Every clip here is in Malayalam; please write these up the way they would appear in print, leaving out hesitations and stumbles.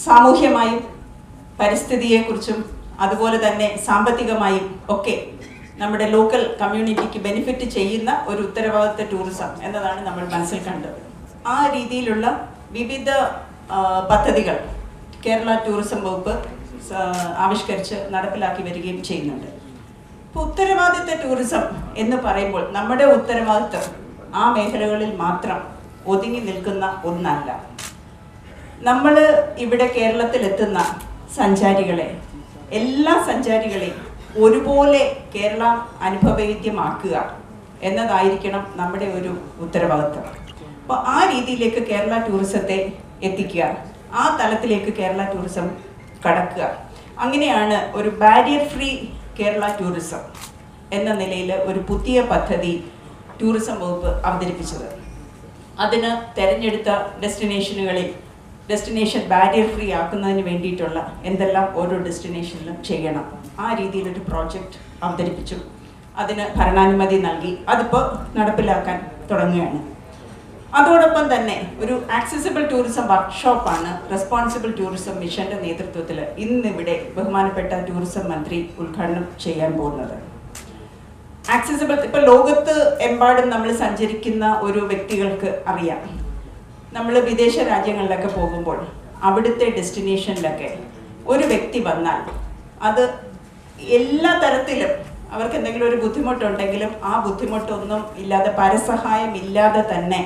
സാമൂഹ്യമായും പരിസ്ഥിതിയെക്കുറിച്ചും അതുപോലെ തന്നെ സാമ്പത്തികമായും ഒക്കെ നമ്മുടെ ലോക്കൽ കമ്മ്യൂണിറ്റിക്ക് ബെനിഫിറ്റ് ചെയ്യുന്ന ഒരു ഉത്തരവാദിത്ത ടൂറിസം എന്നതാണ് നമ്മൾ മനസ്സിൽ കണ്ടത്. ആ രീതിയിലുള്ള വിവിധ പദ്ധതികൾ കേരള ടൂറിസം വകുപ്പ് ആവിഷ്കരിച്ച് നടപ്പിലാക്കി വരികയും ചെയ്യുന്നുണ്ട്. ഇപ്പോൾ ഉത്തരവാദിത്ത ടൂറിസം എന്ന് പറയുമ്പോൾ നമ്മുടെ ഉത്തരവാദിത്തം ആ മേഖലകളിൽ മാത്രം ഒതുങ്ങി നിൽക്കുന്ന ഒന്നല്ല. നമ്മൾ ഇവിടെ കേരളത്തിലെത്തുന്ന സഞ്ചാരികളെ, എല്ലാ സഞ്ചാരികളെയും ഒരുപോലെ കേരളം അനുഭവവേദ്യമാക്കുക എന്നതായിരിക്കണം നമ്മുടെ ഒരു ഉത്തരവാദിത്തം. അപ്പോൾ ആ രീതിയിലേക്ക് കേരള ടൂറിസത്തെ എത്തിക്കുക, ആ തലത്തിലേക്ക് കേരള ടൂറിസം കടക്കുക. അങ്ങനെയാണ് ഒരു ബാരിയർ ഫ്രീ കേരള ടൂറിസം എന്ന നിലയിൽ ഒരു പുതിയ പദ്ധതി ടൂറിസം വകുപ്പ് അവതരിപ്പിച്ചത്. അതിന് തിരഞ്ഞെടുത്ത ഡെസ്റ്റിനേഷൻ ബാരിയർ ഫ്രീ ആക്കുന്നതിന് വേണ്ടിയിട്ടുള്ള എന്തെല്ലാം ഓരോ ഡെസ്റ്റിനേഷനിലും ചെയ്യണം, ആ രീതിയിലൊരു പ്രോജക്റ്റ് അവതരിപ്പിച്ചു. അതിന് ഭരണാനുമതി നൽകി. അതിപ്പോൾ നടപ്പിലാക്കാൻ തുടങ്ങുകയാണ്. അതോടൊപ്പം തന്നെ ഒരു ആക്സസിബിൾ ടൂറിസം വർക്ക്ഷോപ്പാണ് റെസ്പോൺസിബിൾ ടൂറിസം മിഷന്റെ നേതൃത്വത്തിൽ ഇന്നിവിടെ ബഹുമാനപ്പെട്ട ടൂറിസം മന്ത്രി ഉദ്ഘാടനം ചെയ്യാൻ പോകുന്നത്. ആക്സസിബിൾ ഇപ്പോൾ ലോകത്ത് എമ്പാടും നമ്മൾ സഞ്ചരിക്കുന്ന ഒരു വ്യക്തികൾക്ക് അറിയാം, നമ്മൾ വിദേശ രാജ്യങ്ങളിലൊക്കെ പോകുമ്പോൾ അവിടുത്തെ ഡെസ്റ്റിനേഷനിലൊക്കെ ഒരു വ്യക്തി വന്നാൽ അത് എല്ലാ തരത്തിലും അവർക്ക് എന്തെങ്കിലും ഒരു ബുദ്ധിമുട്ടുണ്ടെങ്കിലും ആ ബുദ്ധിമുട്ടൊന്നും ഇല്ലാതെ, പരസഹായം ഇല്ലാതെ തന്നെ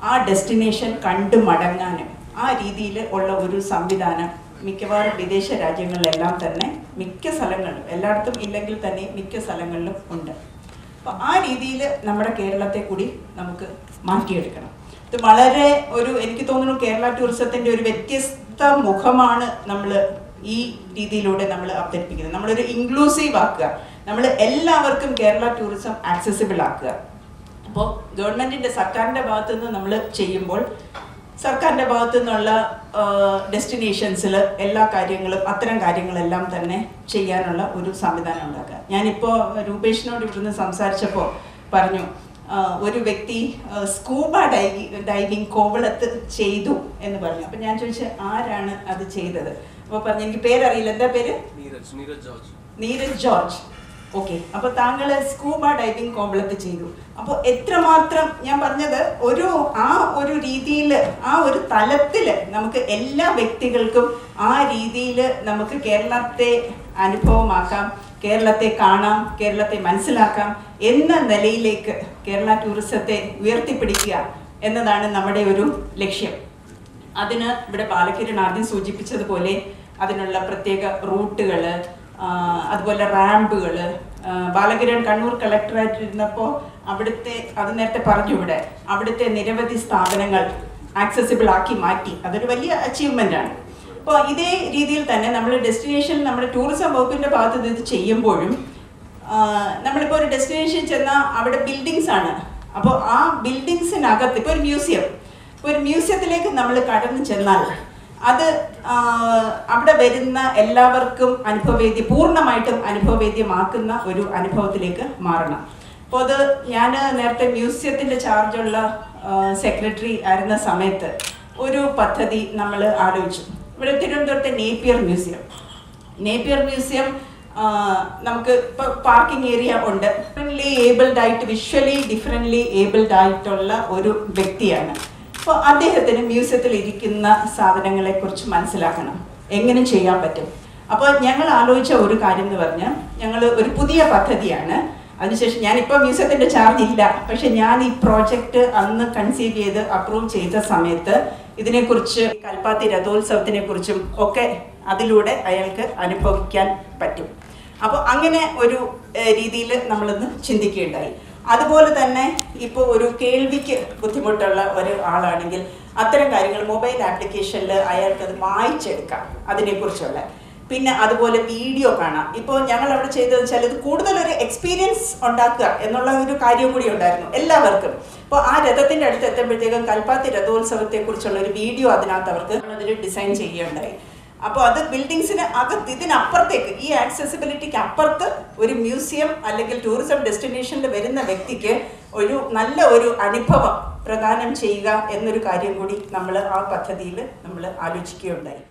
ആ ഡെസ്റ്റിനേഷൻ കണ്ടു മടങ്ങാനും ആ രീതിയിൽ ഉള്ള ഒരു സംവിധാനം മിക്കവാറും വിദേശ രാജ്യങ്ങളിലെല്ലാം തന്നെ മിക്ക സ്ഥലങ്ങളിലും, എല്ലായിടത്തും ഇല്ലെങ്കിൽ തന്നെ മിക്ക സ്ഥലങ്ങളിലും ഉണ്ട്. അപ്പോൾ ആ രീതിയിൽ നമ്മുടെ കേരളത്തെ കൂടി നമുക്ക് മാറ്റിയെടുക്കണം. ഇത് വളരെ എനിക്ക് തോന്നുന്നു കേരള ടൂറിസത്തിൻ്റെ ഒരു വ്യത്യസ്ത മുഖമാണ് നമ്മൾ ഈ രീതിയിലൂടെ നമ്മൾ അവതരിപ്പിക്കുന്നത്. നമ്മളൊരു ഇൻക്ലൂസീവ് ആക്കുക, നമ്മൾ എല്ലാവർക്കും കേരള ടൂറിസം ആക്സസിബിൾ ആക്കുക. അപ്പോൾ ഗവൺമെൻറ്റിൻ്റെ സർക്കാരിൻ്റെ ഭാഗത്തു നിന്ന് നമ്മൾ ചെയ്യുമ്പോൾ സർക്കാരിൻ്റെ ഭാഗത്തു നിന്നുള്ള ഡെസ്റ്റിനേഷൻസിൽ എല്ലാ കാര്യങ്ങളും അത്തരം കാര്യങ്ങളെല്ലാം തന്നെ ചെയ്യാനുള്ള ഒരു സംവിധാനം ഉണ്ടാക്കുക. ഞാനിപ്പോൾ രൂപേഷിനോട് ഇവിടുന്ന് സംസാരിച്ചപ്പോൾ പറഞ്ഞു, ഒരു വ്യക്തി സ്കൂബ ഡൈവിങ് കോവളത്ത് ചെയ്തു എന്ന് പറഞ്ഞു. അപ്പം ഞാൻ ചോദിച്ചു ആരാണ് അത് ചെയ്തത്? അപ്പോൾ പറഞ്ഞു എനിക്ക് പേരറിയില്ല. എന്താ പേര്? നീരജ് ജോർജ്. ഓക്കെ, അപ്പോൾ താങ്കൾ സ്കൂബ ഡൈവിങ് കോവളത്ത് ചെയ്തു. അപ്പോൾ എത്രമാത്രം ഞാൻ പറഞ്ഞത് ആ ഒരു രീതിയിൽ, ആ ഒരു തലത്തിൽ നമുക്ക് എല്ലാ വ്യക്തികൾക്കും ആ രീതിയിൽ നമുക്ക് കേരളത്തെ അനുഭവമാക്കാം, കേരളത്തെ കാണാം, കേരളത്തെ മനസ്സിലാക്കാം എന്ന നിലയിലേക്ക് കേരള ടൂറിസത്തെ ഉയർത്തിപ്പിടിക്കുക എന്നതാണ് നമ്മുടെ ഒരു ലക്ഷ്യം. അതിന് ഇവിടെ ബാലകിരൺ ആദ്യം സൂചിപ്പിച്ചതുപോലെ അതിനുള്ള പ്രത്യേക റൂട്ടുകൾ, അതുപോലെ റാമ്പുകൾ. ബാലകിരൺ കണ്ണൂർ കളക്ടറായിട്ടിരുന്നപ്പോൾ അവിടുത്തെ, അത് നേരത്തെ പറഞ്ഞു, അവിടുത്തെ നിരവധി സ്ഥാപനങ്ങൾ ആക്സസിബിൾ ആക്കി മാറ്റി. അതൊരു വലിയ അച്ചീവ്മെൻ്റ് ആണ്. അപ്പോൾ ഇതേ രീതിയിൽ തന്നെ നമ്മൾ ഡെസ്റ്റിനേഷൻ, നമ്മുടെ ടൂറിസം വകുപ്പിൻ്റെ ഭാഗത്ത് നിന്ന് ഇത് ചെയ്യുമ്പോഴും നമ്മളിപ്പോൾ ഒരു ഡെസ്റ്റിനേഷൻ ചെന്നാൽ അവിടെ ബിൽഡിങ്സ് ആണ്. അപ്പോൾ ആ ബിൽഡിങ്സിനകത്ത് ഇപ്പോൾ ഒരു മ്യൂസിയത്തിലേക്ക് നമ്മൾ കടന്നു ചെന്നാൽ അത് അവിടെ വരുന്ന എല്ലാവർക്കും പൂർണ്ണമായിട്ടും അനുഭവവേദ്യമാക്കുന്ന ഒരു അനുഭവത്തിലേക്ക് മാറണം. അപ്പോൾ അത് ഞാൻ നേരത്തെ മ്യൂസിയത്തിൻ്റെ ചാർജുള്ള സെക്രട്ടറി ആയിരുന്ന സമയത്ത് ഒരു പദ്ധതി നമ്മൾ ആലോചിച്ചു. ഇവിടെ തിരുവനന്തപുരത്തെ നേപ്പിയർ മ്യൂസിയം നമുക്ക് ഇപ്പോൾ പാർക്കിംഗ് ഏരിയ ഉണ്ട്. വിഷ്വലി ഡിഫറൻ്റ്ലി ഏബിൾഡ് ആയിട്ടുള്ള ഒരു വ്യക്തിയാണ്. അപ്പോൾ അദ്ദേഹത്തിന് മ്യൂസിയത്തിൽ ഇരിക്കുന്ന സാധനങ്ങളെക്കുറിച്ച് മനസ്സിലാക്കണം, എങ്ങനെ ചെയ്യാൻ പറ്റും. അപ്പോൾ ഞങ്ങൾ ആലോചിച്ച ഒരു കാര്യം എന്ന് പറഞ്ഞാൽ, ഞങ്ങൾ ഒരു പുതിയ പദ്ധതിയാണ്. അതിനുശേഷം ഞാനിപ്പോൾ മ്യൂസിയത്തിൻ്റെ ചാർജ് ഇല്ല, പക്ഷെ ഞാൻ ഈ പ്രോജക്റ്റ് അന്ന് കൺസീവ് ചെയ്ത് അപ്രൂവ് ചെയ്ത സമയത്ത് ഇതിനെക്കുറിച്ച്, കൽപ്പാത്തി രഥോത്സവത്തിനെ കുറിച്ചും ഒക്കെ അതിലൂടെ അയാൾക്ക് അനുഭവിക്കാൻ പറ്റും. അപ്പോൾ അങ്ങനെ ഒരു രീതിയിൽ നമ്മളൊന്ന് ചിന്തിക്കുകയുണ്ടായി. അതുപോലെ തന്നെ ഇപ്പോൾ ഒരു കേൾവിക്ക് ബുദ്ധിമുട്ടുള്ള ഒരു ആളാണെങ്കിൽ അത്തരം കാര്യങ്ങൾ മൊബൈൽ ആപ്ലിക്കേഷനിൽ അയാൾക്കത് വായിച്ചെടുക്കാം, അതിനെക്കുറിച്ചുള്ള. പിന്നെ അതുപോലെ വീഡിയോ കാണാം. ഇപ്പോൾ ഞങ്ങൾ അവിടെ ചെയ്തതെന്ന് വെച്ചാൽ ഇത് കൂടുതലൊരു എക്സ്പീരിയൻസ് ഉണ്ടാക്കുക എന്നുള്ള ഒരു കാര്യം കൂടി ഉണ്ടായിരുന്നു എല്ലാവർക്കും. അപ്പോൾ ആ രഥത്തിൻ്റെ അടുത്ത് എത്തുമ്പോഴത്തേക്കും കൽപ്പാത്തി രഥോത്സവത്തെക്കുറിച്ചുള്ള ഒരു വീഡിയോ അതിനകത്ത് അവർക്ക് അതിൽ ഡിസൈൻ ചെയ്യുകയുണ്ടായി. അപ്പോൾ അത് ബിൽഡിങ്സിന് അകത്ത്, ഇതിനപ്പുറത്തേക്ക്, ഈ ആക്സസിബിലിറ്റിക്ക് അപ്പുറത്ത് ഒരു മ്യൂസിയം അല്ലെങ്കിൽ ടൂറിസം ഡെസ്റ്റിനേഷനിൽ വരുന്ന വ്യക്തിക്ക് ഒരു നല്ല ഒരു അനുഭവം പ്രദാനം ചെയ്യുക എന്നൊരു കാര്യം കൂടി നമ്മൾ ആ പദ്ധതിയിൽ നമ്മൾ ആലോചിക്കുകയുണ്ടായി.